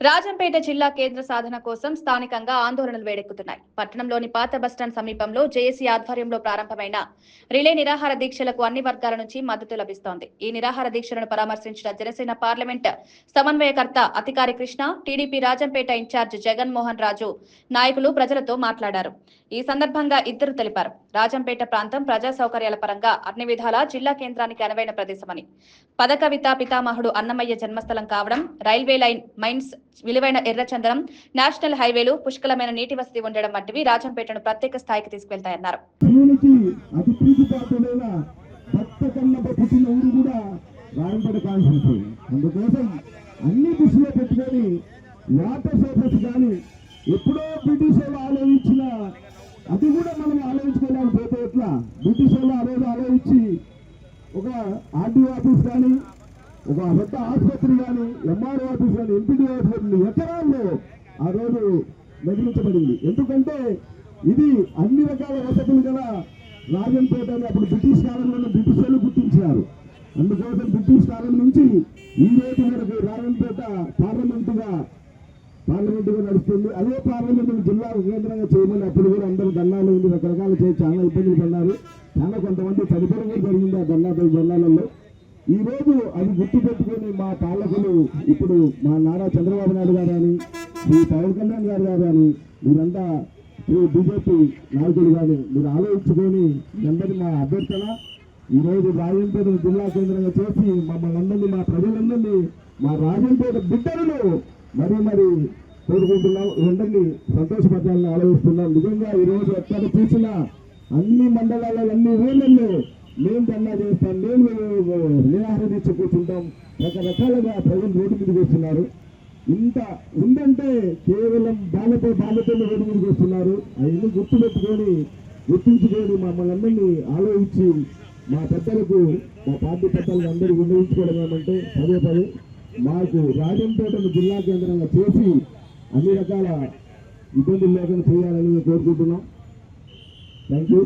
రాజంపేట జిల్లా కేంద్ర సాధన కోసం స్థానికంగా ఆందోళనలు వేడెక్కుతున్నాయి. పట్టణంలోని పాత బస్టాండ్ సమీపంలో జేఏసీ ఆధ్వర్యంలో ప్రారంభమైన రిలే నిరాహార దీక్షలకు అన్ని వర్గాల నుంచి మద్దతు లభిస్తోంది. ఈ నిరాహార దీక్షలను పరామర్శించిన జనసేన పార్లమెంట్ సమన్వయకర్త అధికారి కృష్ణ, టీడీపీ రాజంపేట ఇన్ఛార్జ్ జగన్మోహన్ రాజు నాయకులు ప్రజలతో మాట్లాడారు. ఈ సందర్భంగా ఇద్దరు తెలిపారు, రాజంపేట ప్రాంతం ప్రజా సౌకర్యాల పరంగా అన్ని విధాలా జిల్లా కేంద్రానికి అనువైన ప్రదేశమని, పదకవిత పితామహుడు అన్నమయ్య జన్మస్థలం కావడం, రైల్వే లైన్, మైన్స్, విలువైన ఎర్రచందనం, నేషనల్ హైవేలు, పుష్కలమైన నీటి వసతి ఉండడం వంటివి రాజంపేటను ప్రత్యేక స్థాయికి తీసుకెళ్తాయన్నారు. ఎప్పుడో బ్రిటిష్ వాళ్ళు ఆలోచించిన అది కూడా మనం ఆలోచించుకోలేకపోతే ఎట్లా? బ్రిటిష్ వాళ్ళు ఆ రోజు ఆలోచించి ఒక ఆర్డీఓ ఆఫీస్ కానీ, ఒక పెద్ద ఆసుపత్రి కానీ, ఎంఆర్ఓ ఆఫీస్ కానీ, ఎంపీడీ ఆఫీస్ ఎకరాల్లో ఆ రోజు నిర్మించబడింది. ఎందుకంటే ఇది అన్ని రకాల వసతులు గల రాజంపేట అని అప్పుడు బ్రిటిష్ కాలంలో బ్రిటిష్ వాళ్ళు గుర్తించారు. అందుకోసం బ్రిటిష్ కాలం నుంచి ఈ రోజు వరకు రాజంపేట పార్లమెంటుగా నడుస్తుంది. అదే పార్లమెంట్ జిల్లా కేంద్రంగా చేయమని అప్పుడు కూడా అందరూ ధర్నాలు ఉండి రకరకాలు చేసి చాలా ఇబ్బందులు పడ్డారు. చాలా కొంతమంది చనిపోవడం కూడా జరిగింది ఆ జిల్లాలలో. ఈ రోజు అది గుర్తు పెట్టుకుని మా పాలకులు ఇప్పుడు మా నారా చంద్రబాబు నాయుడు గారు కానీ, శ్రీ పవన్ కళ్యాణ్ గారు కానీ, మీరంతా బీజేపీ నాయకులు కానీ మీరు ఆలోచించుకొని అందరినీ మా అభ్యర్థన ఈరోజు రాజంపేట జిల్లా కేంద్రంగా చేసి మమ్మల్ని అందరినీ, మా ప్రజలందరినీ, మా రాజంపేట బిడ్డలను మరి కోరుకుంటున్నాం. ఇవన్నీ సంతోషపడాలని ఆలోచిస్తున్నాం. నిజంగా ఈరోజు ఎక్కడ చూసినా అన్ని మండలాల్లో, అన్ని ఊళ్ళల్లో మేము ధర్నా చేస్తాం, మేము నిరాహార దీక్ష కూర్చుంటాం. రకరకాలుగా ప్రజలు రోడ్డు మీదకి వస్తున్నారు. ఇంత ఉందంటే కేవలం బాధ్యతలు రోడ్డు మీదకి వస్తున్నారు. అవన్నీ గుర్తుంచుకొని మమ్మల్ని అందరినీ ఆలోచించి మా పెద్దలకు, మా పార్టీ పెద్దలకు అందరూ వినియోగించుకోవడం ఏమంటే పదే మాకు రాజంపేటను జిల్లా కేంద్రంగా చేసి అన్ని రకాల ఇబ్బందులు లేకుండా చేయాలని కోరుకుంటున్నాం. Thank you.